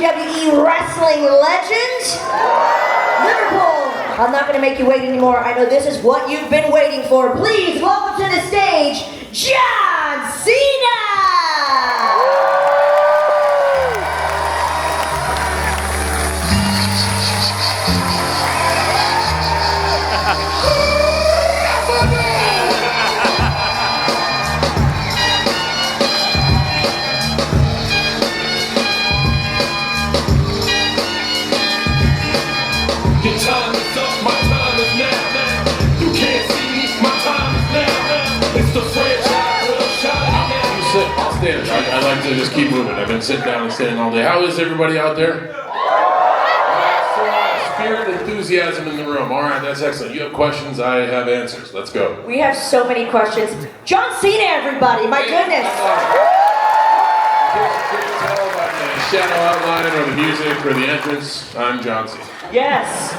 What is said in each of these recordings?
WWE wrestling legend, Liverpool. I'm not going to make you wait anymore. I know this is what you've been waiting for. Please welcome to the stage, John Cena. I like to just keep moving. I've been sitting down and standing all day. How is everybody out there? Spirit and enthusiasm in the room. All right, that's excellent. You have questions, I have answers. Let's go. We have so many questions. John Cena, everybody. My goodness. Can you tell by the shadow outline or the music or the entrance? I'm John Cena. Yes.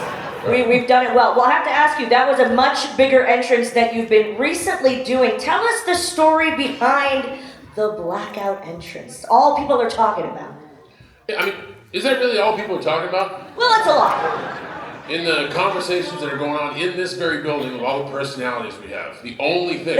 We've done it well. Well, I have to ask you, that was a much bigger entrance that you've been recently doing. Tell us the story behind the blackout entrance. All people are talking about. Yeah, I mean, is that really all people are talking about? Well, it's a lot. In the conversations that are going on in this very building of all the personalities we have, the only thing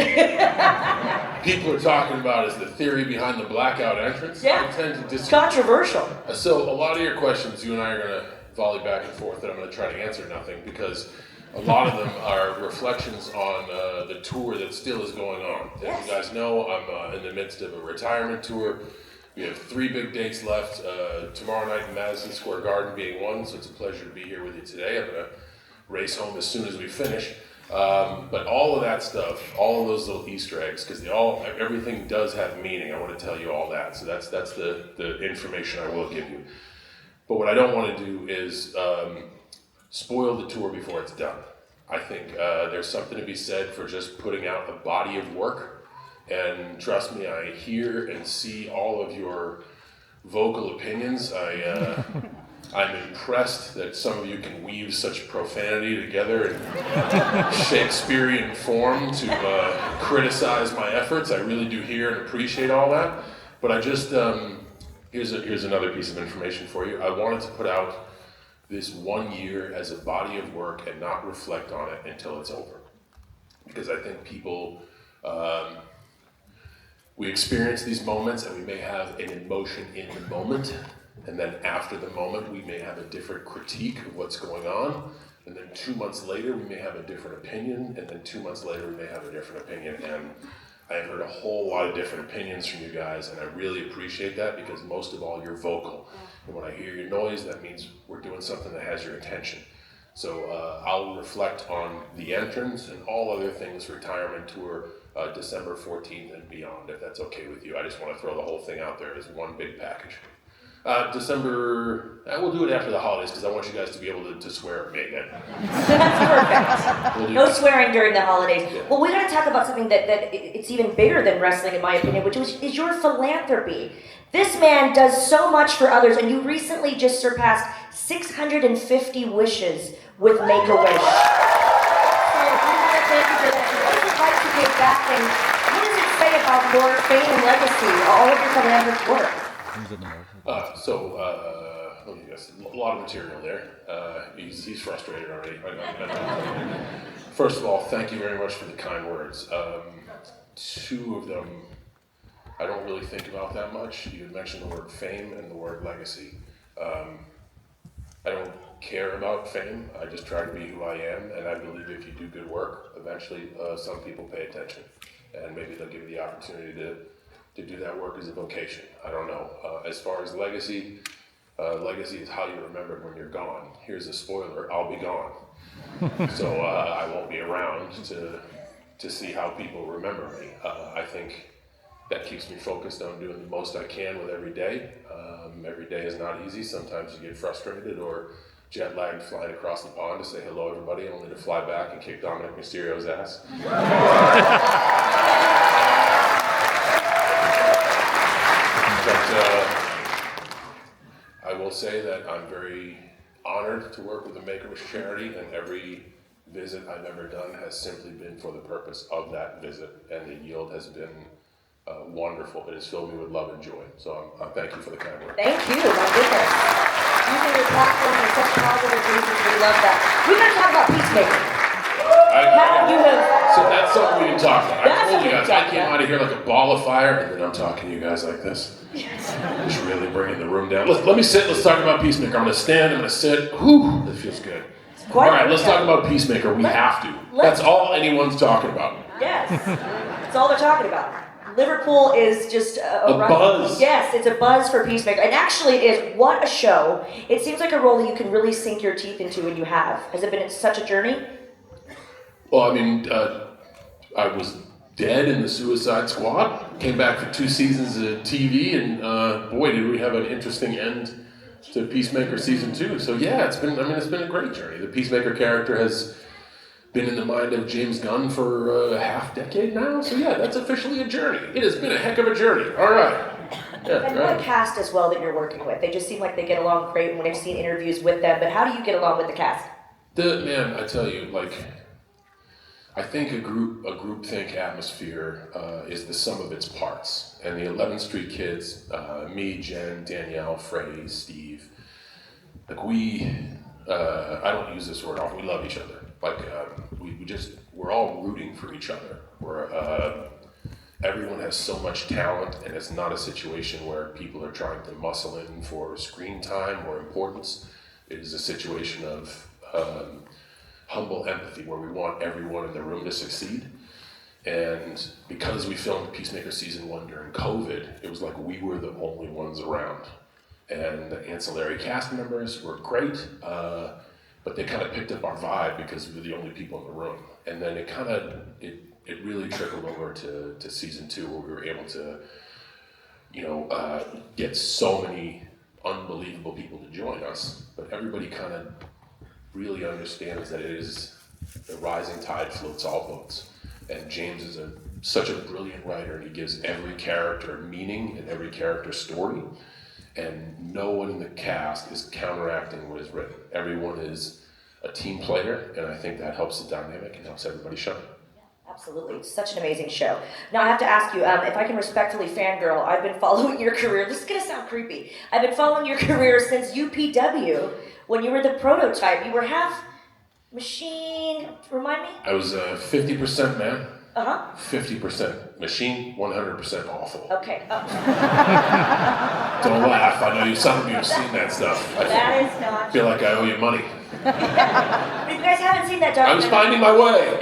people are talking about is the theory behind the blackout entrance. Yeah. I tend to It's controversial. So a lot of your questions, you and I are going to volley back and forth, and I'm going to try to answer nothing because a lot of them are reflections on the tour that still is going on. Yes. As you guys know, I'm in the midst of a retirement tour. We have 3 big dates left. Tomorrow night in Madison Square Garden being one, so it's a pleasure to be here with you today. I'm going to race home as soon as we finish. But all of that stuff, all of those little Easter eggs, because everything does have meaning. I want to tell you all that. So that's the information I will give you. But what I don't want to do is spoil the tour before it's done. I think there's something to be said for just putting out a body of work. And trust me, I hear and see all of your vocal opinions. I'm impressed that some of you can weave such profanity together in Shakespearean form to criticize my efforts. I really do hear and appreciate all that. But I just, here's another piece of information for you. I wanted to put out this 1 year as a body of work and not reflect on it until it's over. Because I think people, we experience these moments and we may have an emotion in the moment, and then after the moment we may have a different critique of what's going on, and then 2 months later we may have a different opinion, and then 2 months later we may have a different opinion. And I have heard a whole lot of different opinions from you guys, and I really appreciate that because most of all you're vocal. And when I hear your noise, that means we're doing something that has your attention. So I'll reflect on the entrance and all other things, retirement tour, December 14th and beyond, if that's okay with you. I just want to throw the whole thing out there as one big package. December, we'll do it after the holidays because I want you guys to be able to swear at me again. That's perfect. No swearing during the holidays. Yeah. Well, we got to talk about something that it's even bigger than wrestling, in my opinion, which is your philanthropy. This man does so much for others, and you recently just surpassed 650 wishes with Make-A-Wish. What does it say about your fame and legacy, all of your philanthropic work? Let me guess, a lot of material there. He's frustrated already. First of all, thank you very much for the kind words. 2 of them I don't really think about that much. You had mentioned the word fame and the word legacy. I don't care about fame. I just try to be who I am, and I believe if you do good work, eventually some people pay attention, and maybe they'll give you the opportunity to do that work as a vocation. I don't know. As far as legacy, legacy is how you're remembered when you're gone. Here's a spoiler: I'll be gone, so I won't be around to see how people remember me. I think that keeps me focused on doing the most I can with every day. Every day is not easy. Sometimes you get frustrated or jet lagged flying across the pond to say hello everybody, only to fly back and kick Dominic Mysterio's ass. But I will say that I'm very honored to work with the Make-A-Wish charity, and every visit I've ever done has simply been for the purpose of that visit, and the yield has been wonderful. It has filled me with love and joy. So I thank you for the kind word. Thank you, my goodness. Using your platform for such positive reasons, we love that. We're going to talk about peacemaking. So that's something we can talk about. I That's told you what we guys, can I talk came about. out of here like a ball of fire, and then I'm talking to you guys like this. Just really bringing the room down. Let me sit. Let's talk about Peacemaker. I'm going to stand. I'm going to sit. Whew, that feels good. All right, let's talk about Peacemaker. We have to. That's all anyone's talking about. Yes, that's all they're talking about. Liverpool is just a buzz. Yes, it's a buzz for Peacemaker. And actually it is. What a show. It seems like a role that you can really sink your teeth into, and you have. Has it been such a journey? Well, I mean, I was dead in the Suicide Squad. Came back for 2 seasons of TV, and boy, did we have an interesting end to Peacemaker season 2. So yeah, it's been a great journey. The Peacemaker character has been in the mind of James Gunn for a half decade now. So yeah, that's officially a journey. It has been a heck of a journey. All right. Yeah, And what a cast as well that you're working with. They just seem like they get along great when I've seen interviews with them. But how do you get along with the cast? Man, I tell you, like, I think a groupthink atmosphere is the sum of its parts. And the 11th Street kids, me, Jen, Danielle, Freddie, Steve, like I don't use this word often, we love each other. Like, we're all rooting for each other. Everyone has so much talent, and it's not a situation where people are trying to muscle in for screen time or importance. It is a situation of humble empathy where we want everyone in the room to succeed. And because we filmed Peacemaker season 1 during COVID, it was like we were the only ones around. And the ancillary cast members were great, but they kind of picked up our vibe because we were the only people in the room. And then it really trickled over to season 2 where we were able to, get so many unbelievable people to join us. But everybody kind of really understands that it is the rising tide floats all boats. And James is such a brilliant writer, and he gives every character meaning and every character story. And no one in the cast is counteracting what is written. Everyone is a team player, and I think that helps the dynamic and helps everybody shine. Absolutely. It's such an amazing show. Now, I have to ask you, if I can respectfully fangirl, I've been following your career. This is going to sound creepy. I've been following your career since UPW, when you were the prototype. You were half machine, remind me? I was 50% man, Uh-huh. 50% machine, 100% awful. Okay. Don't laugh. I know some of you have seen that stuff. That is not feel like I owe you money. But if you guys haven't seen that documentary, I was finding my way.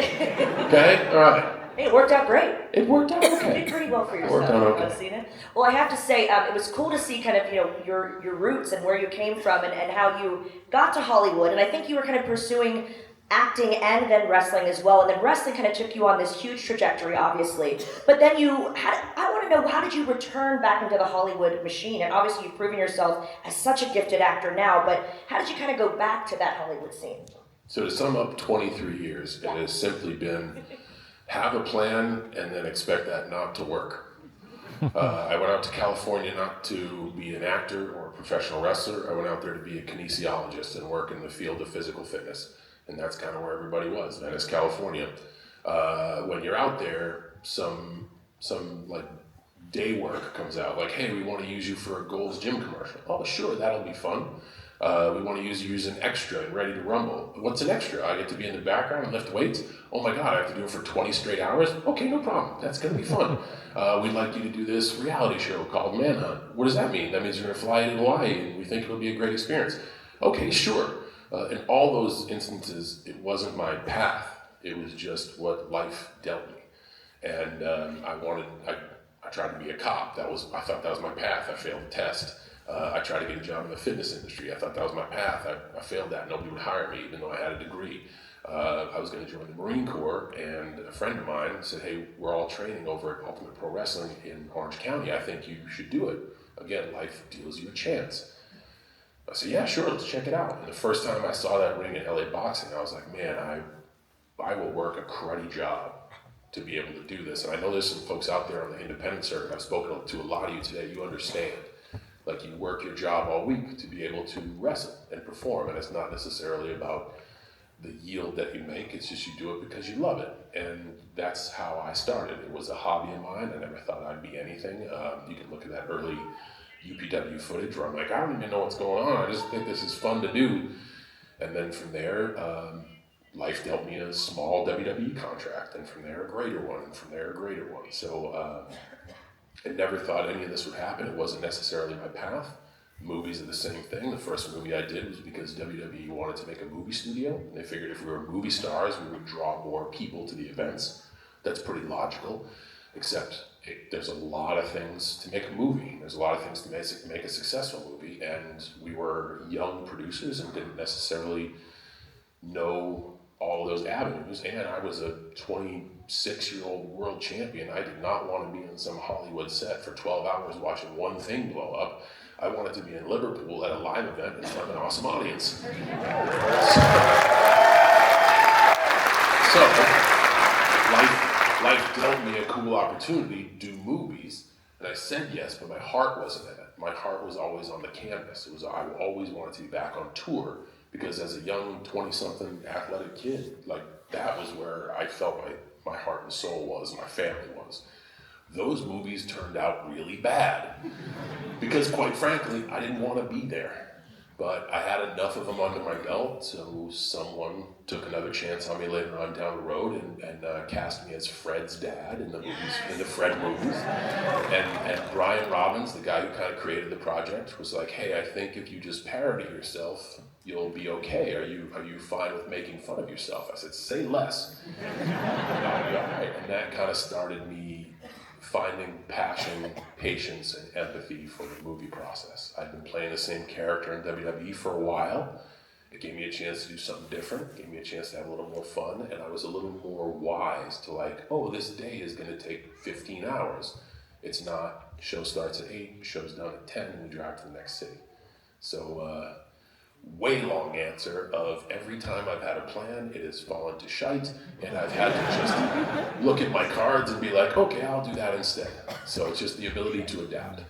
Okay? All right. It worked out great. It worked out You okay. did pretty well for yourself. Worked out okay. I've seen it. Well, I have to say, it was cool to see kind of, your roots and where you came from and how you got to Hollywood. And I think you were kind of pursuing acting and then wrestling as well. And then wrestling kind of took you on this huge trajectory, obviously. But then I want to know, how did you return back into the Hollywood machine? And obviously you've proven yourself as such a gifted actor now, but how did you kind of go back to that Hollywood scene? So to sum up 23 years, it has simply been have a plan and then expect that not to work. I went out to California not to be an actor or a professional wrestler. I went out there to be a kinesiologist and work in the field of physical fitness. And that's kind of where everybody was, Venice, California. When you're out there, some like day work comes out, like, hey, we want to use you for a Gold's Gym commercial. Oh, sure, that'll be fun. We want to use you as an extra and Ready to Rumble. What's an extra? I get to be in the background and lift weights? Oh my God, I have to do it for 20 straight hours? Okay, no problem. That's going to be fun. We'd like you to do this reality show called Manhunt. What does that mean? That means you're going to fly in Hawaii and we think it'll be a great experience. Okay, sure. In all those instances, it wasn't my path. It was just what life dealt me. And I tried to be a cop. I thought that was my path. I failed the test. I tried to get a job in the fitness industry. I thought that was my path. I failed that. Nobody would hire me, even though I had a degree. I was going to join the Marine Corps, and a friend of mine said, hey, we're all training over at Ultimate Pro Wrestling in Orange County. I think you should do it. Again, life deals you a chance. I said, yeah, sure, let's check it out. And the first time I saw that ring in LA Boxing, I was like, man, I will work a cruddy job to be able to do this. And I know there's some folks out there on the independent circuit, I've spoken to a lot of you today, you understand. Like, you work your job all week to be able to wrestle and perform, and it's not necessarily about the yield that you make. It's just you do it because you love it. And that's how I started. It was a hobby of mine. I never thought I'd be anything. You can look at that early UPW footage where I'm like, I don't even know what's going on. I just think this is fun to do. And then from there, life dealt me a small WWE contract. And from there, a greater one. And from there, a greater one. So I never thought any of this would happen. It wasn't necessarily my path. Movies are the same thing. The first movie I did was because WWE wanted to make a movie studio. And they figured if we were movie stars, we would draw more people to the events. That's pretty logical, except there's a lot of things to make a movie. There's a lot of things to make a successful movie. And we were young producers and didn't necessarily know all of those avenues. And I was a 26-year-old world champion. I did not want to be in some Hollywood set for 12 hours watching one thing blow up. I wanted to be in Liverpool at a live event in front of an awesome audience. So life dealt me a cool opportunity to do movies, and I said yes, but my heart wasn't in it. My heart was always on the canvas. I always wanted to be back on tour, because as a young 20-something athletic kid, like that was where I felt my heart and soul was, and my family was. Those movies turned out really bad because, quite frankly, I didn't want to be there. But I had enough of them under my belt, so someone took another chance on me later on down the road and cast me as Fred's dad in the movies, in the Fred movies. And Brian Robbins, the guy who kind of created the project, was like, "Hey, I think if you just parody yourself, you'll be okay. Are you fine with making fun of yourself?" I said, "Say less." And I'll be all right. And that kind of started me finding passion, patience, and empathy for the movie process. I'd been playing the same character in WWE for a while. It gave me a chance to do something different. It gave me a chance to have a little more fun, and I was a little more wise to like, oh, this day is going to take 15 hours. It's not, show starts at 8, show's done at 10, and we drive to the next city. So, way long answer of every time I've had a plan, it has fallen to shite, and I've had to just look at my cards and be like, okay, I'll do that instead. So it's just the ability to adapt.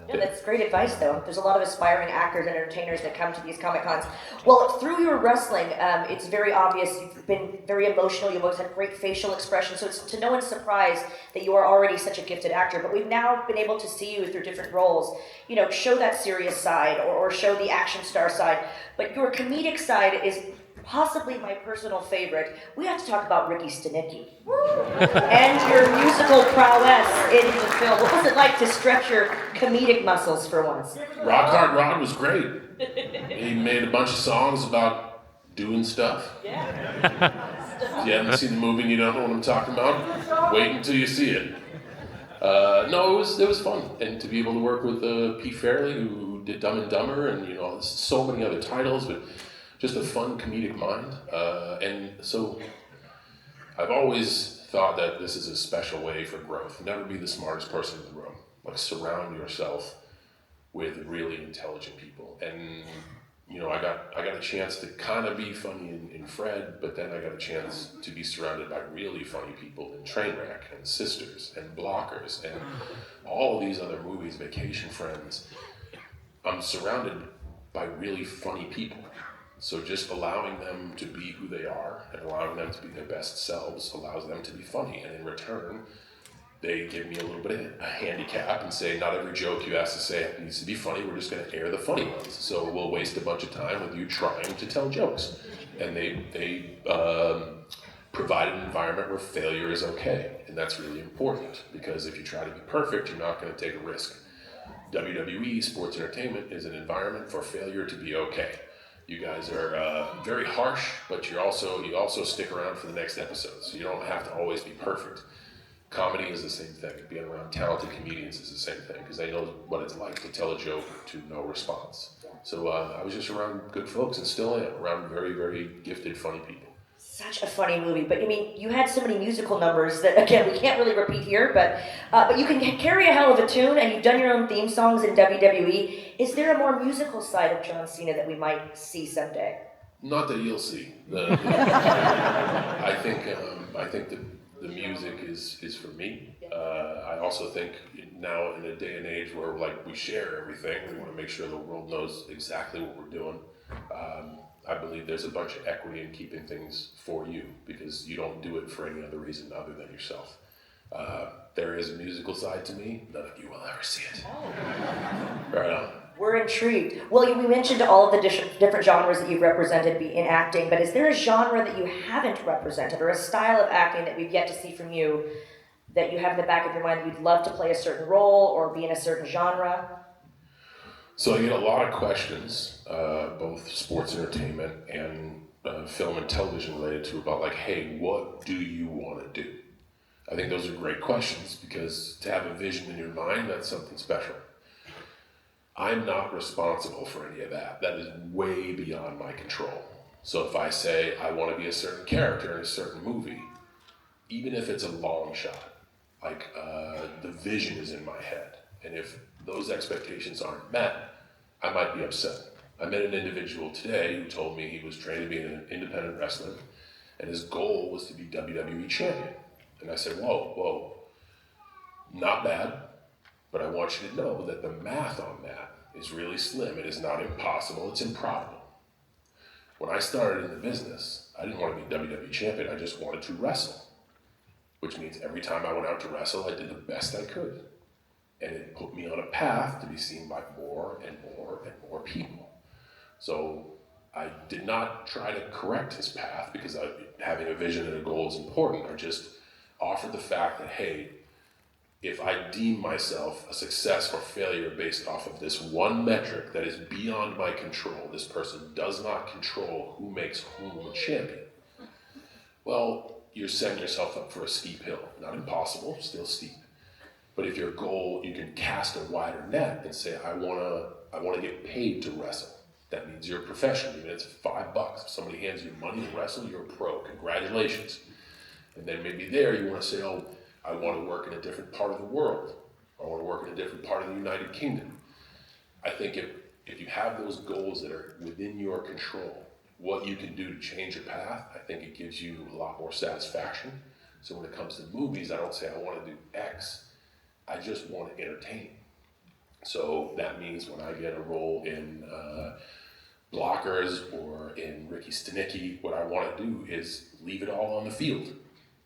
Yeah, that's great advice, though. There's a lot of aspiring actors and entertainers that come to these Comic Cons. Well, through your wrestling, it's very obvious you've been very emotional. You've always had great facial expression, so it's to no one's surprise that you are already such a gifted actor. But we've now been able to see you through different roles, you know, show that serious side or show the action star side. But your comedic side is possibly my personal favorite. We have to talk about Ricky Stenicki and your musical prowess in the film. What was it like to stretch your comedic muscles for once? Rock Hard Rod was great. He made a bunch of songs about doing stuff. Yeah. If you haven't seen the movie and you don't know what I'm talking about, wait until you see it. No, it was fun, and to be able to work with Pete Fairley, who did Dumb and Dumber, and you know, so many other titles, but just a fun comedic mind. And so I've always thought that this is a special way for growth. Never be the smartest person in the room. Like, surround yourself with really intelligent people. And you know, I got a chance to kind of be funny in Fred, but then I got a chance to be surrounded by really funny people in Trainwreck and Sisters and Blockers and all of these other movies, Vacation Friends. I'm surrounded by really funny people. So just allowing them to be who they are and allowing them to be their best selves allows them to be funny. And in return, they give me a little bit of a handicap and say, not every joke you ask to say needs to be funny, we're just going to air the funny ones. So we'll waste a bunch of time with you trying to tell jokes. And they provide an environment where failure is okay. And that's really important, because if you try to be perfect, you're not going to take a risk. WWE, sports entertainment, is an environment for failure to be okay. You guys are very harsh, but you also stick around for the next episode, so you don't have to always be perfect. Comedy is the same thing. Being around talented comedians is the same thing, because they know what it's like to tell a joke to no response. So I was just around good folks, and still am, around very, very gifted, funny people. Such a funny movie, but I mean, you had so many musical numbers that, again, we can't really repeat here, but you can carry a hell of a tune, and you've done your own theme songs in WWE. Is there a more musical side of John Cena that we might see someday? Not that you'll see. I think the music is for me. I also think now, in a day and age where like we share everything, we want to make sure the world knows exactly what we're doing. I believe there's a bunch of equity in keeping things for you because you don't do it for any other reason other than yourself. There is a musical side to me. None of you will ever see it. Right on. We're intrigued. Well, we mentioned all of the different genres that you've represented in acting, but is there a genre that you haven't represented or a style of acting that we've yet to see from you that you have in the back of your mind that you'd love to play a certain role or be in a certain genre? So I get a lot of questions, both sports entertainment and film and television related to about like, hey, what do you want to do? I think those are great questions because to have a vision in your mind, that's something special. I'm not responsible for any of that. That is way beyond my control. So if I say I want to be a certain character in a certain movie, even if it's a long shot, like the vision is in my head. And if those expectations aren't met, I might be upset. I met an individual today who told me he was trained to be an independent wrestler and his goal was to be WWE champion. And I said, whoa, not bad, but I want you to know that the math on that is really slim. It is not impossible, it's improbable. When I started in the business, I didn't want to be WWE champion, I just wanted to wrestle. Which means every time I went out to wrestle, I did the best I could. And it put me on a path to be seen by more and more and more people. So I did not try to correct his path because having a vision and a goal is important. I just offered the fact that, hey, if I deem myself a success or failure based off of this one metric that is beyond my control, this person does not control who makes whom a champion, well, you're setting yourself up for a steep hill. Not impossible, still steep. But if your goal, you can cast a wider net and say, I wanna get paid to wrestle. That means you're a professional, even if it's $5. If somebody hands you money to wrestle, you're a pro, congratulations. And then maybe there you wanna say, oh, I wanna work in a different part of the world. I wanna work in a different part of the United Kingdom. I think if you have those goals that are within your control, what you can do to change your path, I think it gives you a lot more satisfaction. So when it comes to movies, I don't say I wanna do X, I just want to entertain. So that means when I get a role in Blockers or in Ricky Stenicki, what I want to do is leave it all on the field.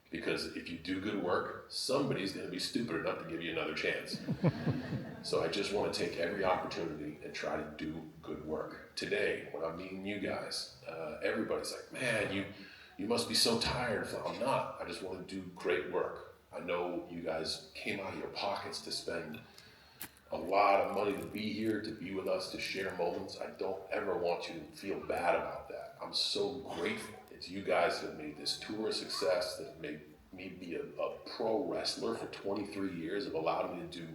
Because if you do good work, somebody's going to be stupid enough to give you another chance. So I just want to take every opportunity and try to do good work. Today, when I'm meeting you guys, everybody's like, man, you must be so tired. I'm not. I just want to do great work. I know you guys came out of your pockets to spend a lot of money to be here, to be with us, to share moments. I don't ever want you to feel bad about that. I'm so grateful. It's you guys that have made this tour a success, that have made me be a pro wrestler for 23 years, have allowed me to do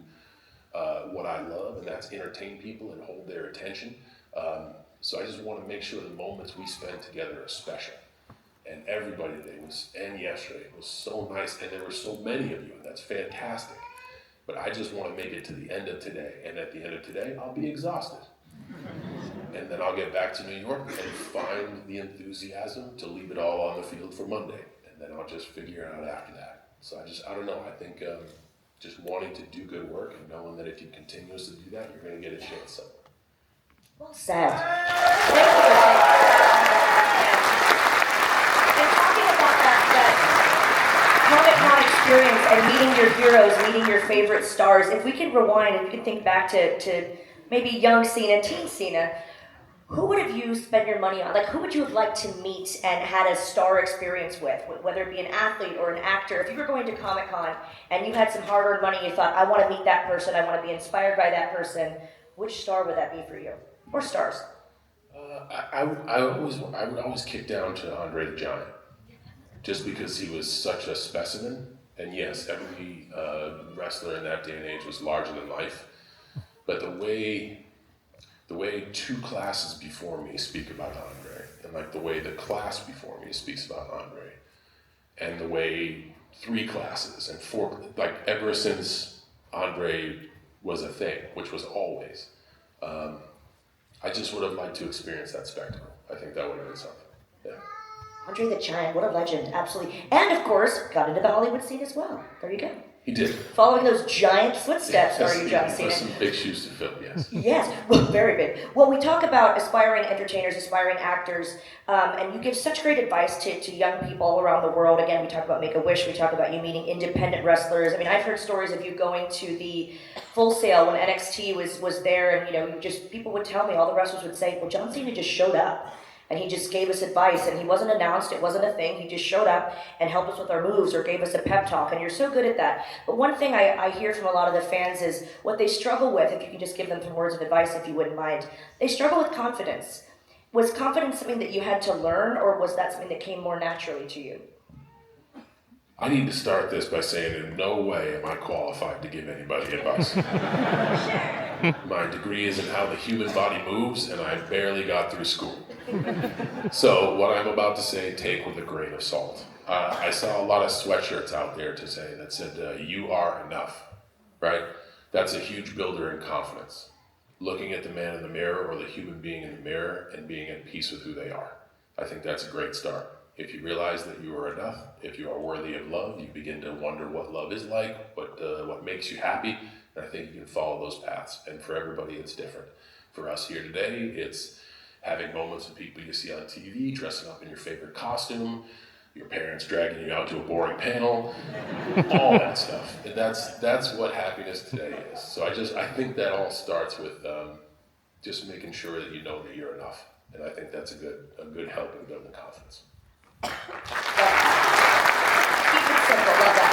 what I love, and that's entertain people and hold their attention. So I just want to make sure the moments we spend together are special. And everybody today and yesterday was so nice, and there were so many of you, and that's fantastic. But I just want to make it to the end of today, and at the end of today, I'll be exhausted. And then I'll get back to New York and find the enthusiasm to leave it all on the field for Monday, and then I'll just figure it out after that. So I don't know, I think just wanting to do good work and knowing that if you continuously do that, you're going to get a chance somewhere. Well said. Thank you. Comic Con experience and meeting your heroes, meeting your favorite stars. If we can rewind and we can think back to maybe young Cena, teen Cena, who would have you spent your money on? Like, who would you have liked to meet and had a star experience with, whether it be an athlete or an actor? If you were going to Comic Con and you had some hard-earned money, you thought, I want to meet that person, I want to be inspired by that person, which star would that be for you? Or stars? I would always kick down to Andre the Giant. Just because he was such a specimen, and yes, every wrestler in that day and age was larger than life, but the way two classes before me speak about Andre, and like the way the class before me speaks about Andre, and the way three classes and four, like ever since Andre was a thing, which was always, I just would have liked to experience that spectacle. I think that would have been something, yeah. Andre the Giant, what a legend, absolutely. And of course, got into the Hollywood scene as well. There you go. He did. Following those giant footsteps, are you, John Cena? Some big shoes to fill, yes. Yes, well, very big. Well, we talk about aspiring entertainers, aspiring actors, and you give such great advice to young people all around the world. Again, we talk about Make-A-Wish, we talk about you meeting independent wrestlers. I mean, I've heard stories of you going to the Full Sail when NXT was there, and you just people would tell me, all the wrestlers would say, well, John Cena just showed up. And he just gave us advice, and he wasn't announced, it wasn't a thing, he just showed up and helped us with our moves or gave us a pep talk, and you're so good at that. But one thing I hear from a lot of the fans is what they struggle with, if you can just give them some words of advice if you wouldn't mind. They struggle with confidence. Was confidence something that you had to learn, or was that something that came more naturally to you? I need to start this by saying in no way am I qualified to give anybody advice. My degree is in how the human body moves, and I barely got through school. So what I'm about to say, take with a grain of salt. I saw a lot of sweatshirts out there that said, you are enough, right? That's a huge builder in confidence. Looking at the man in the mirror or the human being in the mirror and being at peace with who they are. I think that's a great start. If you realize that you are enough, if you are worthy of love, you begin to wonder what love is like, what makes you happy, and I think you can follow those paths. And for everybody, it's different. For us here today, it's having moments with people you see on TV, dressing up in your favorite costume, your parents dragging you out to a boring panel, all that stuff. And that's what happiness today is. So I think that all starts with just making sure that you know that you're enough. And I think that's a good help in building confidence. Keep it simple, love that.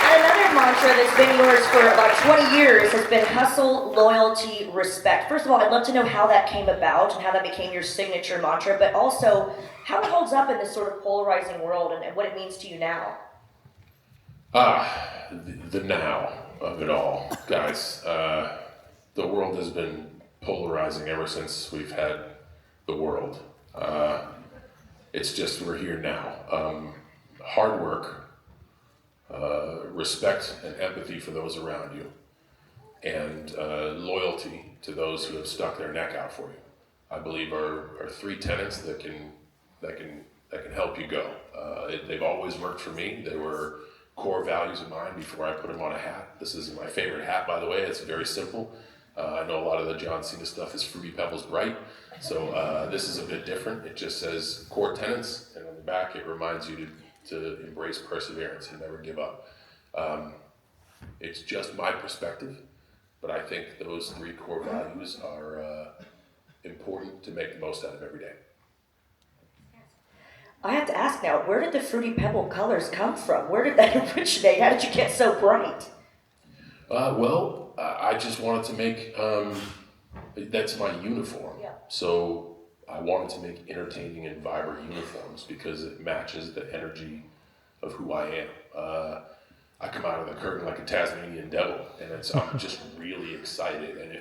And another mantra that's been yours for about 20 years has been hustle, loyalty, respect. First of all, I'd love to know how that came about and how that became your signature mantra, but also how it holds up in this sort of polarizing world and what it means to you now. The now of it all, guys. The world has been polarizing ever since we've had the world. It's just we're here now. Hard work, respect and empathy for those around you, and loyalty to those who have stuck their neck out for you. I believe are three tenets that can help you go. They've always worked for me. They were core values of mine before I put them on a hat. This is my favorite hat, by the way. It's very simple. I know a lot of the John Cena stuff is Fruity Pebbles Bright, so this is a bit different. It just says core tenets, and on the back it reminds you to embrace perseverance and never give up. It's just my perspective, but I think those three core values are important to make the most out of every day. I have to ask now, where did the Fruity Pebble colors come from? Where did that originate? How did you get so bright? I just wanted to make, that's my uniform. Yeah. So I wanted to make entertaining and vibrant uniforms because it matches the energy of who I am. I come out of the curtain like a Tasmanian devil, and I'm just really excited. And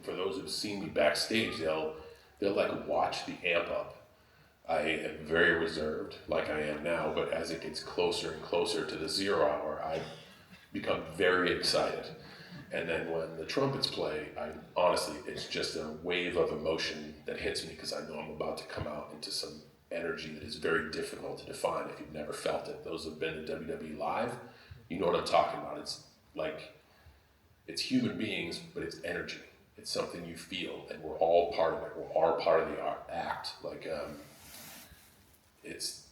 for those who've seen me backstage, they'll like watch the amp up. I am very reserved, like I am now, but as it gets closer and closer to the 0 hour, I become very excited. And then when the trumpets play, honestly, it's just a wave of emotion that hits me because I know I'm about to come out into some energy that is very difficult to define if you've never felt it. Those who've been to WWE Live, you know what I'm talking about. It's like, it's human beings, but it's energy. It's something you feel, and we're all part of it. We're all part of the act. Like, it's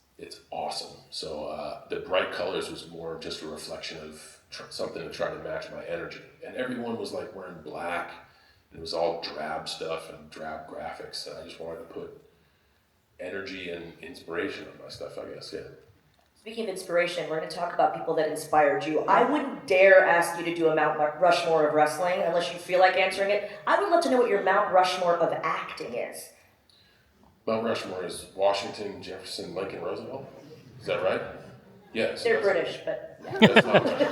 awesome. So the bright colors was more just a reflection of something to try to match my energy. And everyone was like wearing black, and it was all drab stuff and drab graphics. And I just wanted to put energy and inspiration on my stuff, I guess, yeah. Speaking of inspiration, we're going to talk about people that inspired you. I wouldn't dare ask you to do a Mount Rushmore of wrestling unless you feel like answering it. I would love to know what your Mount Rushmore of acting is. Mount Rushmore is Washington, Jefferson, Lincoln, Roosevelt. Is that right? Yes. They're British, but... That's Mount Rushmore.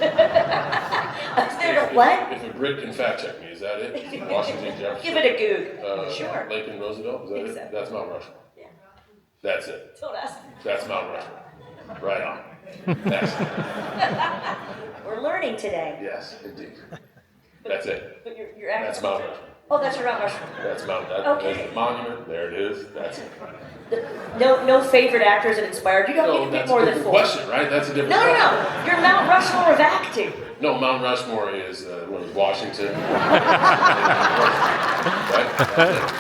What? If a Brit can fact check me, is that it? Washington, Jefferson? Give it a goog. Sure. Lincoln, Roosevelt, is that it? So. That's Mount Rushmore. Yeah. That's it. Don't ask me. That's Mount Rushmore. Right on. Excellent. We're learning today. Yes, indeed. That's it. But your acting. That's Mount Rushmore. Oh, that's your Mount Rushmore. That's Okay. There's the monument. There it is. That's it. No favorite actors that inspired you. You don't need to pick more than 4. Question, right? That's a different No. question. Your Mount Rushmore of acting. No, Mount Rushmore is Washington. Right?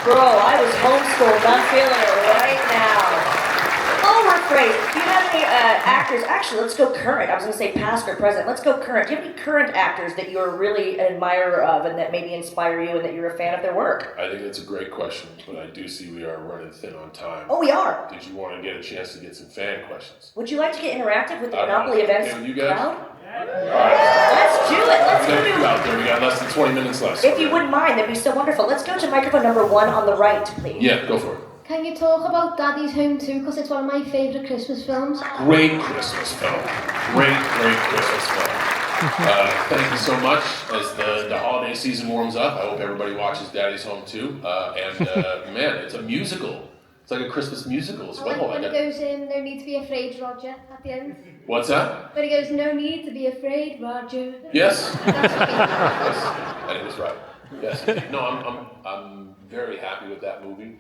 Bro, I was homeschooled. I'm feeling it right now. Oh, rephrase. Do you have any actors? Actually, let's go current. I was going to say past or present. Let's go current. Do you have any current actors that you're really an admirer of and that maybe inspire you and that you're a fan of their work? I think that's a great question, but I do see we are running thin on time. Oh, we are. Did you want to get a chance to get some fan questions? Would you like to get interactive with the Monopoly events Okay, you guys? crowd? All right. Let's do it. Let's Thank you do it. out there. We got less than 20 minutes left. If you wouldn't mind, that'd be so wonderful. Let's go to microphone number 1 on the right, please. Yeah, go for it. Can you talk about Daddy's Home too? Because it's one of my favourite Christmas films. Great Christmas film. Great Christmas film. Thank you so much. As the holiday season warms up, I hope everybody watches Daddy's Home too. Man, it's a musical. It's like a Christmas musical as I well. like when he goes in, no need to be afraid, Roger, at the end. What's that? When he goes, no need to be afraid, Roger. Yes. That's what Yes. I think it's right. Yes. No, I'm very happy with that movie.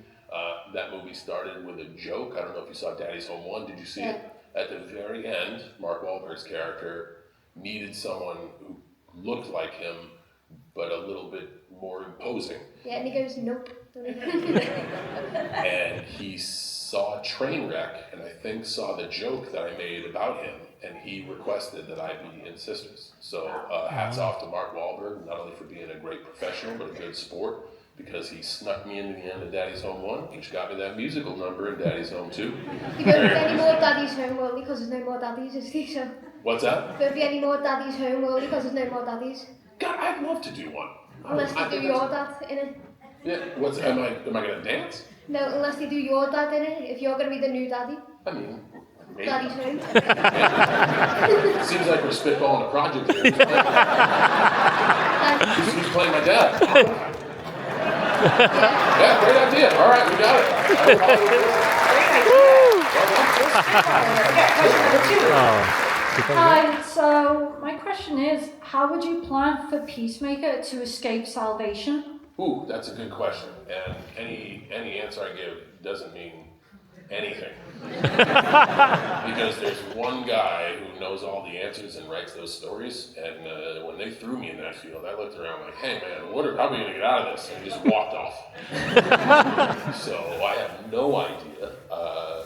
That movie started with a joke. I don't know if you saw Daddy's Home 1. Did you see it? At the very end, Mark Wahlberg's character needed someone who looked like him, but a little bit more imposing. Yeah, and he goes, nope. And he saw a train wreck, and I think saw the joke that I made about him, and he requested that I be in Sisters. So hats off to Mark Wahlberg, not only for being a great professional, but a good sport, because he snuck me into the end of Daddy's Home 1, which got me that musical number in Daddy's Home 2. You won't be any more Daddy's Home, will because there's no more daddies, is he? So, What's that? won't be any more Daddy's Home, will because there's no more daddies. God, I'd love to do one. Unless they do your dad in it. Yeah, am I gonna dance? No, unless they do your dad in it, if you're going to be the new daddy. I mean, maybe. Daddy's Home. Seems like we're spitballing a project here. Who's playing my dad? Yeah, great idea. All right, we got it. Hi, so my question is, how would you plan for Peacemaker to escape salvation? Ooh, that's a good question. And any answer I give doesn't mean anything. Because there's one guy who knows all the answers and writes those stories, and when they threw me in that field, I looked around like, hey man, how are we going to get out of this? And just walked off. So I have no idea.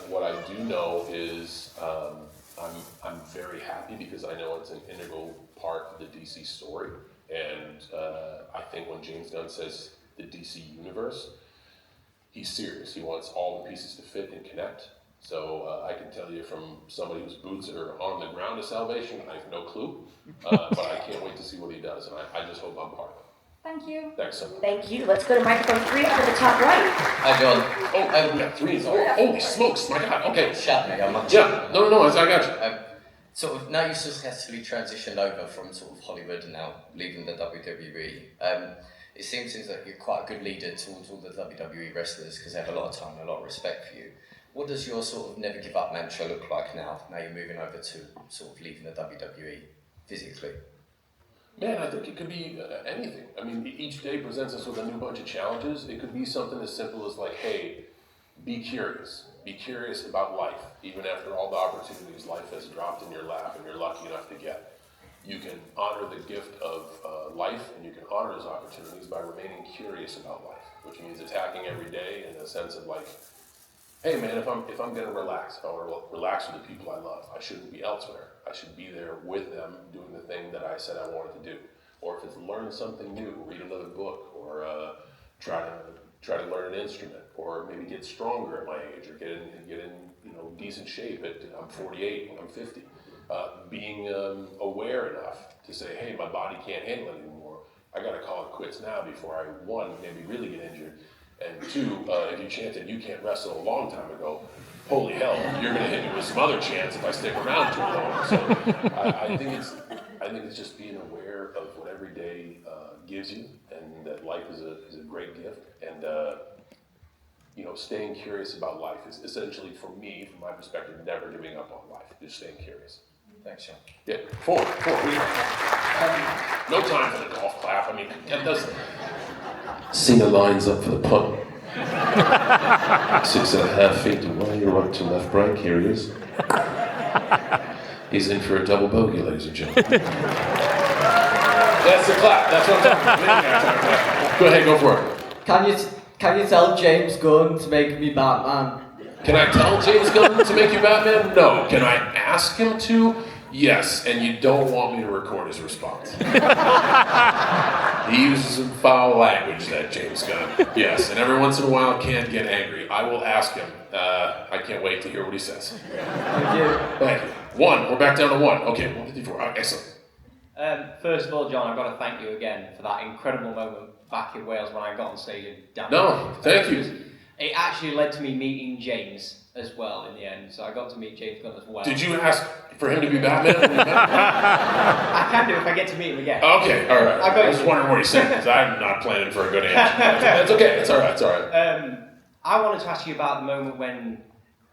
What I do know is I'm very happy because I know it's an integral part of the DC story. And I think when James Gunn says the DC universe, he's serious. He wants all the pieces to fit and connect. So I can tell you from somebody whose boots are on the ground of salvation, I have no clue. But I can't wait to see what he does, and I just hope I'm part of it. Thank you. Thanks so much. Thank you. Let's go to microphone 3 up at the top right. Hi, John. Oh, we got 3. Holy smokes, my God. Okay. Shout me, I'm not. Yeah, no, I got you. Sort of, now you've successfully transitioned over from sort of Hollywood and now leaving the WWE. It seems that you're quite a good leader towards all the WWE wrestlers because they have a lot of time and a lot of respect for you. What does your sort of never give up mantra look like now you're moving over to sort of leaving the WWE physically? Man, I think it could be anything. I mean, each day presents us with a new bunch of challenges. It could be something as simple as like, hey, be curious. Be curious about life, even after all the opportunities life has dropped in your lap and you're lucky enough to get. You can honor the gift of life, and you can honor those opportunities by remaining curious about life, which means attacking every day in a sense of like, hey man, if I'm gonna relax, if I want to relax with the people I love, I shouldn't be elsewhere. I should be there with them doing the thing that I said I wanted to do. Or if it's learn something new, read another book, or try to learn an instrument, or maybe get stronger at my age, or get in decent shape I'm 48 when I'm 50. Being aware enough to say, hey, my body can't handle it anymore. I got to call it quits now before I, 1, maybe really get injured, and 2, if you chanted you can't wrestle a long time ago, holy hell, you're going to hit me with some other chants if I stick around too long. So I think it's just being aware of what every day gives you, and that life is a great gift, and staying curious about life is essentially, for me, from my perspective, never giving up on life, just staying curious. Thanks, Sean. Yeah, 4. No time for the golf clap. I mean, that doesn't. Cena lines up for the punt. 6.5 feet away, right to left break. Here he is. He's in for a double bogey, ladies and gentlemen. That's the clap. That's what I'm talking about. Go ahead, go for it. Can you tell James Gunn to make me Batman? Can I tell James Gunn to make you Batman? No. Can I ask him to? Yes. And you don't want me to record his response. He uses some foul language, that James Gunn. Yes. And every once in a while can't get angry. I will ask him. I can't wait to hear what he says. Thank you. Thank you. 1. We're back down to 1. Okay, 154. Excellent. First of all, John, I've got to thank you again for that incredible moment back in Wales when I got on stage and danced. No, thank you. It actually led to me meeting James as well in the end, so I got to meet James Gunn as well. Did you ask for him to be Batman? I can do if I get to meet him again. Okay, all right. I was wondering what he said, because I'm not planning for a good answer. That's okay, it's all right, it's all right. I wanted to ask you about the moment when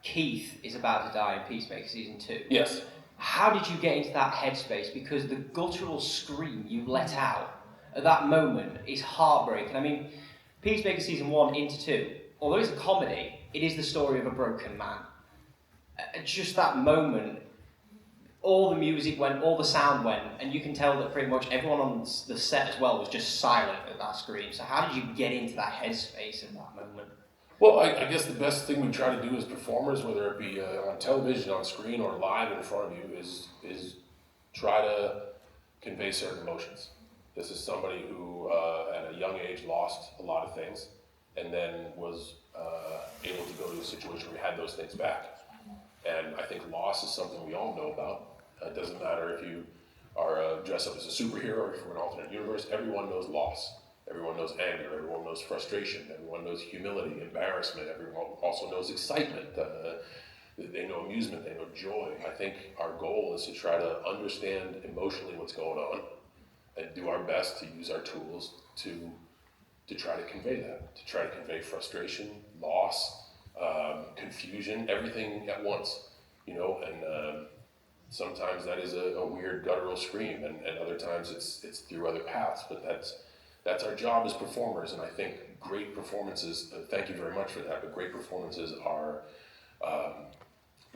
Keith is about to die in Peacemaker Season 2. Yes. How did you get into that headspace? Because the guttural scream you let out at that moment is heartbreaking. I mean, Peacemaker Season 1 into 2, although it's a comedy, it is the story of a broken man. Just that moment, all the music went, all the sound went, and you can tell that pretty much everyone on the set as well was just silent at that scream. So how did you get into that headspace at that moment? Well, I guess the best thing we try to do as performers, whether it be on television, on screen, or live in front of you, is try to convey certain emotions. This is somebody who, at a young age, lost a lot of things, and then was able to go to a situation where he had those things back. And I think loss is something we all know about. It doesn't matter if you are dressed up as a superhero or from an alternate universe. Everyone knows loss. Everyone knows anger, everyone knows frustration, everyone knows humility, embarrassment, everyone also knows excitement, they know amusement, they know joy. I think our goal is to try to understand emotionally what's going on and do our best to use our tools to try to convey that, to try to convey frustration, loss, confusion, everything at once, and sometimes that is a weird guttural scream, and other times it's through other paths, but that's our job as performers, and I think great performances, thank you very much for that, but great performances are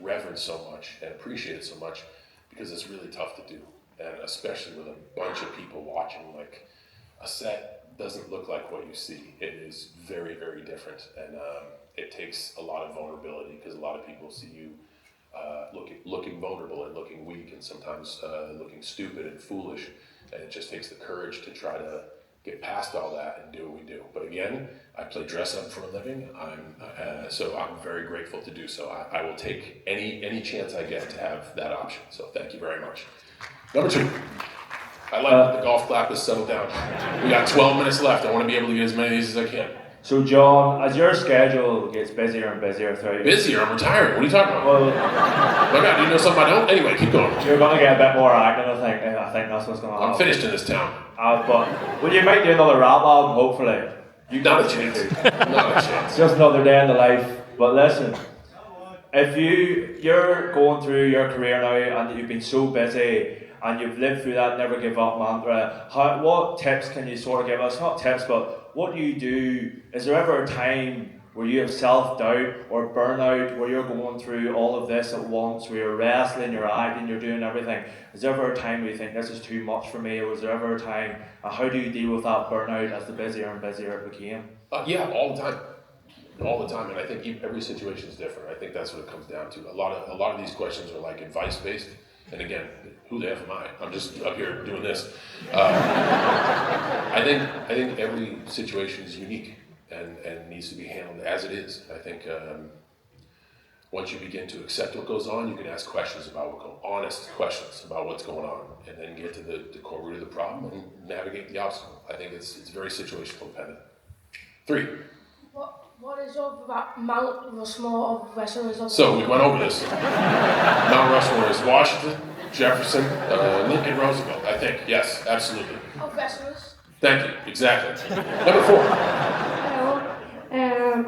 reverenced so much and appreciated so much because it's really tough to do, and especially with a bunch of people watching. Like, a set doesn't look like what you see. It is very, very different, and it takes a lot of vulnerability because a lot of people see you looking vulnerable and looking weak and sometimes looking stupid and foolish, and it just takes the courage to try to get past all that and do what we do. But again, I play dress up for a living. So I'm very grateful to do so. I will take any chance I get to have that option. So thank you very much. Number 2. I like that the golf clap is settled down. We got 12 minutes left. I want to be able to get as many of these as I can. So John, as your schedule gets busier and busier throughout... Busier? I'm retiring. What are you talking about? Well... My God, do you know something I don't? Anyway, keep going. You're going to get a bit more active, I think. I think that's what's going to happen. I'm finished in this town. But you might do another rap album, hopefully. Not a chance. Not a chance. Just another day in the life. But listen, if you're going through your career now and you've been so busy and you've lived through that never give up mantra, what tips can you sort of give us? Not tips, but what do you do? Is there ever a time where you have self-doubt or burnout, where you're going through all of this at once, where you're wrestling, you're acting, you're doing everything? Is there ever a time where you think this is too much for me, or is there ever a time, how do you deal with that burnout as the busier and busier it became? Yeah, all the time. All the time, and I think every situation is different. I think that's what it comes down to. A lot of these questions are like advice-based, and again, who the F am I? I'm just up here doing this. I think every situation is unique and needs to be handled as it is. I think once you begin to accept what goes on, you can ask questions about honest questions about what's going on, and then get to the core root of the problem and navigate the obstacle. I think it's very situational dependent. 3. What is up about Mount Rushmore of wrestlers? So we went over this. Mount Rushmore is Washington, Jefferson, Lincoln, Roosevelt, I think. Yes, absolutely. Of wrestlers? Thank you, exactly. Number 4. Hello.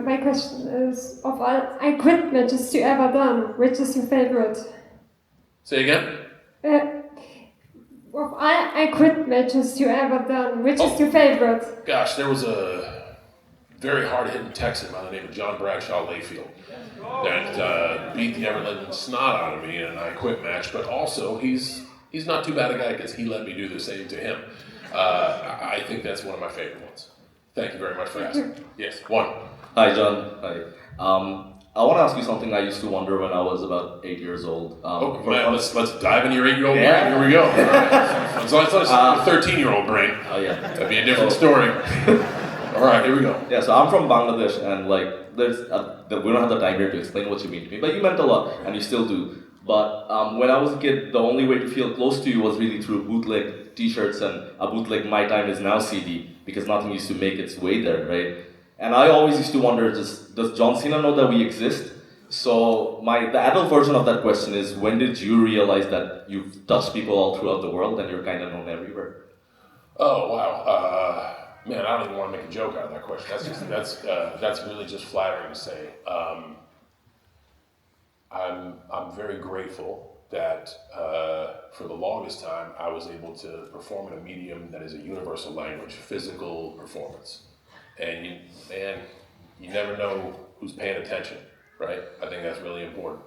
My question is, of all I quit matches you ever done, which is your favorite? Say again? Of all I quit matches you ever done, which is your favorite? Gosh, there was a very hard-hitting Texan by the name of John Bradshaw Layfield that beat the ever-living snot out of me in an I Quit match, but also he's not too bad a guy because he let me do the same to him. I think that's one of my favorite ones. Thank you very much for asking. Yes, one. Hi, John. Hi. I want to ask you something I used to wonder when I was about 8 years old. Man, let's dive into your 8-year-old brain. Here we go. All right. It's like a 13-year-old brain. Oh yeah. That'd be a different story. All right, here we go. Yeah, so I'm from Bangladesh, and like, we don't have the time here to explain what you mean to me, but you meant a lot, and you still do. But when I was a kid, the only way to feel close to you was really through bootleg T-shirts and a bootleg My Time Is Now CD, because nothing used to make its way there, right? And I always used to wonder, does John Cena know that we exist? So the adult version of that question is, when did you realize that you've touched people all throughout the world and you're kind of known everywhere? Oh wow, man! I don't even want to make a joke out of that question. That's really just flattering to say. I'm very grateful that for the longest time I was able to perform in a medium that is a universal language, physical performance, and you never know who's paying attention, right? I think that's really important.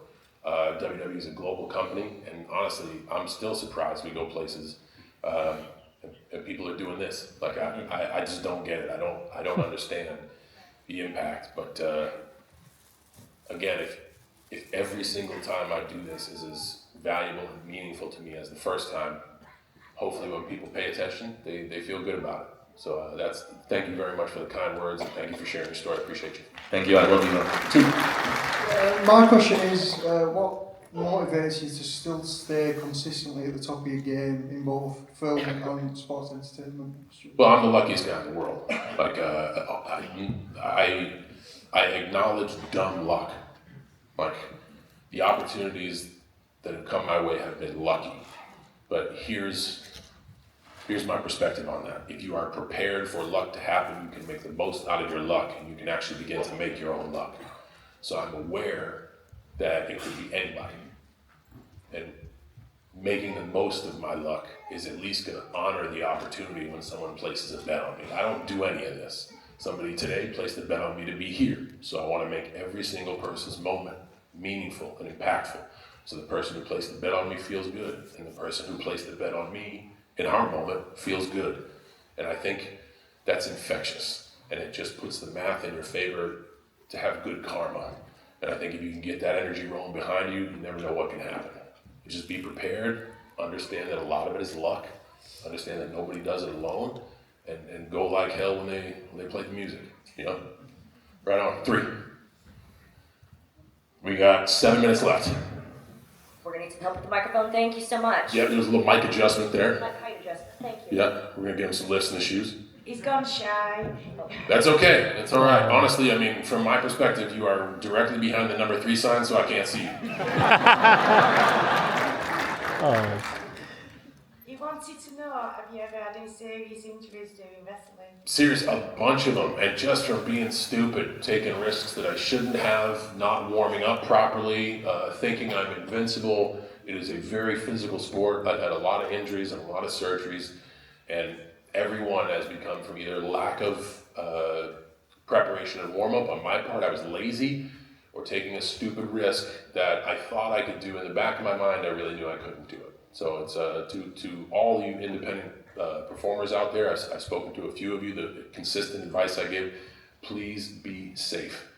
WWE is a global company, and honestly, I'm still surprised we go places. And people are doing this. Like I just don't get it. I don't understand the impact. But again, if every single time I do this is as valuable and meaningful to me as the first time, hopefully when people pay attention, they feel good about it. So thank you very much for the kind words, and thank you for sharing your story. I appreciate you. Thank you. I love you. My question is, what motivates you to still stay consistently at the top of your game in both film and sports entertainment? Well, I'm the luckiest guy in the world. Like, I acknowledge dumb luck. Like, the opportunities that have come my way have been lucky. But here's my perspective on that. If you are prepared for luck to happen, you can make the most out of your luck, and you can actually begin to make your own luck. So I'm aware that it could be anybody. And making the most of my luck is at least going to honor the opportunity when someone places a bet on me. I don't do any of this. Somebody today placed a bet on me to be here. So I want to make every single person's moment meaningful and impactful. So the person who placed the bet on me feels good, and the person who placed the bet on me in our moment feels good. And I think that's infectious. And it just puts the math in your favor to have good karma. And I think if you can get that energy rolling behind you, you never know what can happen. You just be prepared, understand that a lot of it is luck, understand that nobody does it alone, and go like hell when they play the music, you know? Right on, 3. We got 7 minutes left. We're gonna need some help with the microphone. Thank you so much. Yep, there was a little mic adjustment there. Height adjustment. Thank you. Yep, we're gonna give him some lifts in the shoes. He's gone shy. That's okay. That's all right. Honestly, I mean, from my perspective, you are directly behind the number 3 sign, so I can't see you. He wanted to know, have you ever had any serious injuries doing wrestling? Serious, a bunch of them, and just from being stupid, taking risks that I shouldn't have, not warming up properly, thinking I'm invincible. It is a very physical sport. I've had a lot of injuries and a lot of surgeries, and everyone has become from either lack of preparation and warm-up on my part, I was lazy, or taking a stupid risk that I thought I could do. In the back of my mind, I really knew I couldn't do it. So it's to all you independent performers out there, I've spoken to a few of you, the consistent advice I give, please be safe.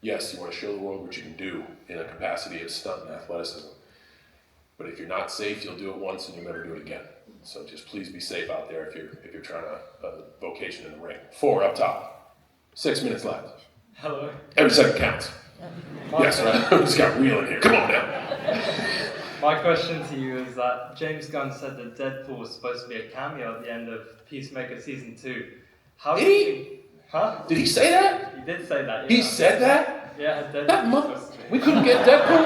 Yes, you want to show the world what you can do in a capacity of stunt and athleticism. But if you're not safe, you'll do it once and you'll never do it again. So just please be safe out there if you're trying to vocation in the ring. 4 up top. 6 minutes left. Hello. Every second counts. Yes, right. We just got real in here. Come on now. My question to you is that James Gunn said that Deadpool was supposed to be a cameo at the end of Peacemaker Season 2. How did he? Huh? Did he say that? He did say that. He said that? Yeah, Deadpool. That mother. We couldn't get Deadpool?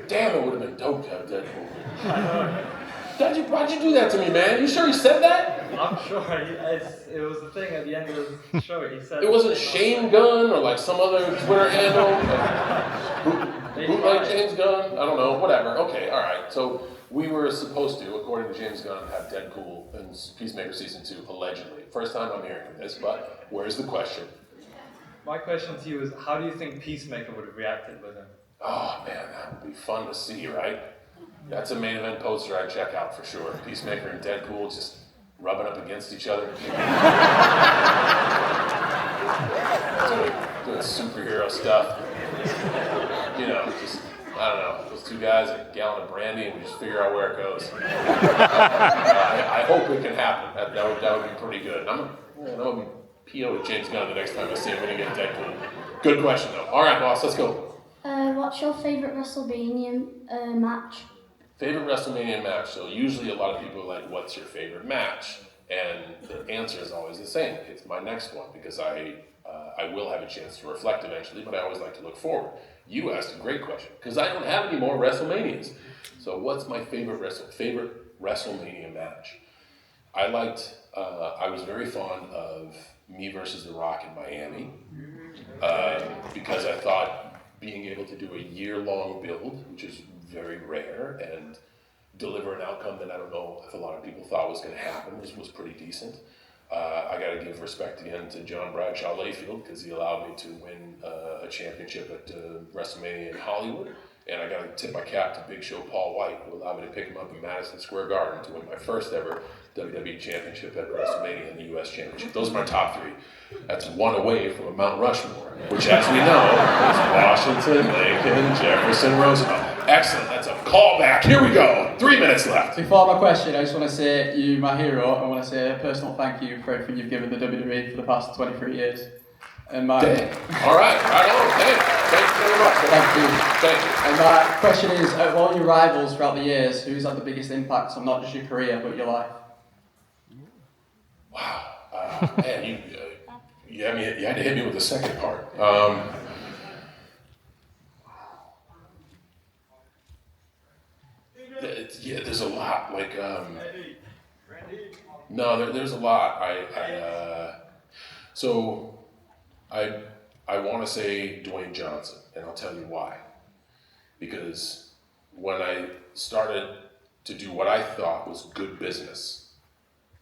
Damn, it would have been dope to have Deadpool. I know. Why'd you do that to me, man? You sure he said that? I'm sure it was the thing at the end of the show. He said it wasn't Shane Gunn or like some other Twitter handle. Bootleg James Gunn. I don't know. Whatever. Okay. All right. So we were supposed to, according to James Gunn, have Deadpool in Peacemaker Season 2, allegedly. First time I'm hearing this, but where's the question? My question to you is, how do you think Peacemaker would have reacted with him? Oh man, that would be fun to see, right? That's a main event poster I'd check out for sure. Peacemaker and Deadpool just rubbing up against each other. doing superhero stuff. You know, just, I don't know, those two guys, a gallon of brandy, and we just figure out where it goes. I hope it can happen. That would be pretty good. I'm going to be PO with James Gunn the next time I see him when he gets Deadpool. Good question, though. All right, boss, let's go. What's your favourite WrestleMania match? Favorite WrestleMania match. So usually a lot of people are like, what's your favorite match? And the answer is always the same. It's my next one because I will have a chance to reflect eventually, but I always like to look forward. You asked a great question because I don't have any more WrestleManias. So what's my favorite WrestleMania match? I was very fond of Me versus The Rock in Miami because I thought being able to do a year-long build, which is very rare, and deliver an outcome that I don't know if a lot of people thought was going to happen was pretty decent. I got to give respect again to John Bradshaw Layfield because he allowed me to win a championship at WrestleMania in Hollywood. And I got to tip my cap to Big Show Paul White, who allowed me to pick him up in Madison Square Garden to win my first ever WWE Championship at WrestleMania and the U.S. Championship. Those are my top three. That's one away from a Mount Rushmore, which, as we know, is Washington, Lincoln, Jefferson, Roosevelt. Excellent. That's a callback. Here we go. 3 minutes left. Before my question, I just want to say you're my hero. I want to say a personal thank you for everything you've given the WWE for the past 23 years. And my All right, right on. Hey, thank you very much. Thank you. Thank you. And my question is, out of all your rivals throughout the years, who's had the biggest impact on not just your career, but your life? Wow. Man, you had to hit me with the second part. There's a lot. Like, no, there's a lot. I want to say Dwayne Johnson, and I'll tell you why. Because when I started to do what I thought was good business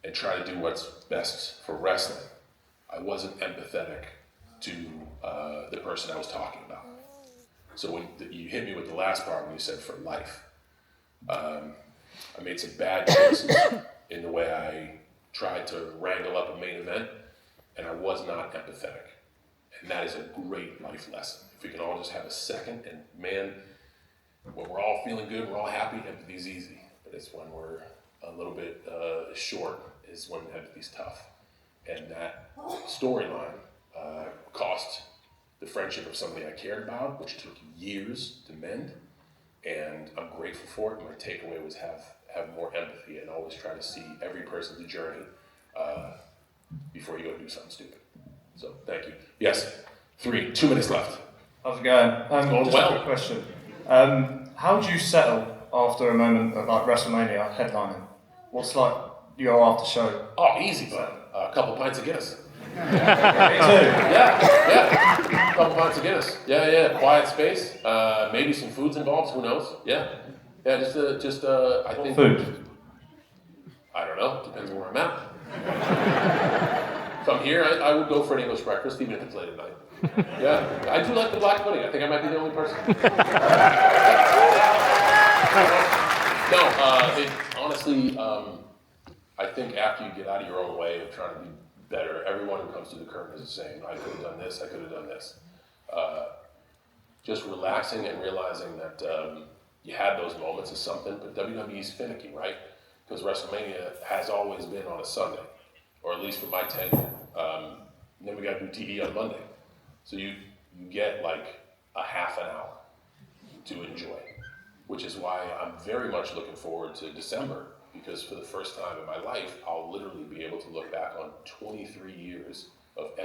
and try to do what's best for wrestling, I wasn't empathetic to the person I was talking about. So when you hit me with the last part when you said for life, I made some bad choices in the way I tried to wrangle up a main event, and I was not empathetic. And that is a great life lesson. If we can all just have a second, and man, when we're all feeling good, we're all happy, empathy's easy. But it's when we're a little bit short is when empathy's tough. And that storyline cost the friendship of somebody I cared about, which took years to mend. And I'm grateful for it. My takeaway was have more empathy and always try to see every person's journey before you go do something stupid. So thank you. Yes, 2 minutes left. How's it going? Going just well. a quick question. How do you settle after a moment of like WrestleMania headlining? What's like your after show? Oh, easy, bud. A couple pints of Guinness. Me too. Yeah. A couple pints of Guinness. Yeah. Quiet space. Maybe some food's involved. Who knows? Yeah. Just I think. Food. I don't know. Depends on where I'm at. If I'm here, I would go for an English breakfast, even if it's late at night. Yeah. I do like the black pudding. I think I might be the only person. No. Honestly, I think after you get out of your own way of trying to be better, everyone who comes to the curtain is the same. I could have done this, I could have done this. Just relaxing and realizing that you had those moments is something, but WWE's finicky, right? Because WrestleMania has always been on a Sunday, or at least for my tenure. Then we got to do TV on Monday. So you get like a half an hour to enjoy, which is why I'm very much looking forward to December, because for the first time in my life, I'll literally be able to look back on 23 years